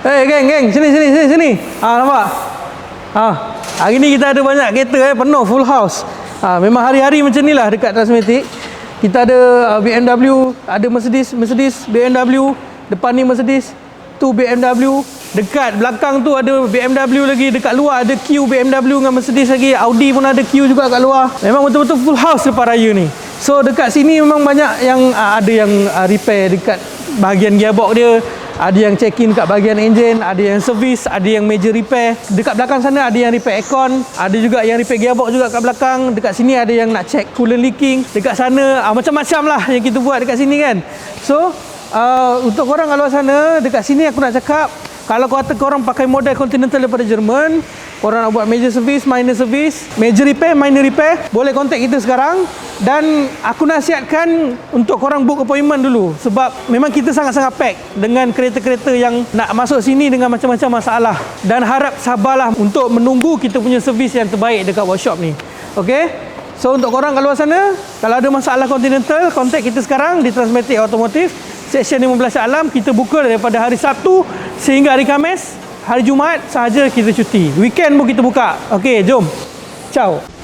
Geng, sini. Nampak? Hari ni kita ada banyak kereta penuh full house. Memang hari-hari macam ni lah dekat Transmatic. Kita ada BMW, ada Mercedes, BMW, depan ni Mercedes, tu BMW, dekat belakang tu ada BMW lagi, dekat luar ada Q BMW dengan Mercedes lagi, Audi pun ada Q juga kat luar. Memang betul-betul full house lepas raya ni. So dekat sini memang banyak yang ada yang repair dekat bahagian gearbox dia, ada yang check in kat bahagian enjin, ada yang servis, ada yang major repair. Dekat belakang sana ada yang repair aircon, ada juga yang repair gearbox juga kat belakang. Dekat sini ada yang nak check coolant leaking. Dekat sana macam-macam lah yang kita buat dekat sini kan. So untuk korang kat luar sana, dekat sini aku nak cakap, kalau korang pakai model Continental daripada Jerman, korang nak buat major service, minor service, major repair, minor repair, boleh contact kita sekarang. Dan aku nasihatkan untuk korang book appointment dulu, sebab memang kita sangat-sangat pack dengan kereta-kereta yang nak masuk sini dengan macam-macam masalah. Dan harap sabarlah untuk menunggu kita punya servis yang terbaik dekat workshop ni. Okay? So untuk korang kat luar sana, kalau ada masalah Continental, contact kita sekarang di Transmatic Automotive, Seksyen 15 Shah Alam. Kita buka daripada hari Sabtu sehingga hari Khamis. Hari Jumaat sahaja kita cuti. Weekend pun kita buka. Okey, jom. Ciao.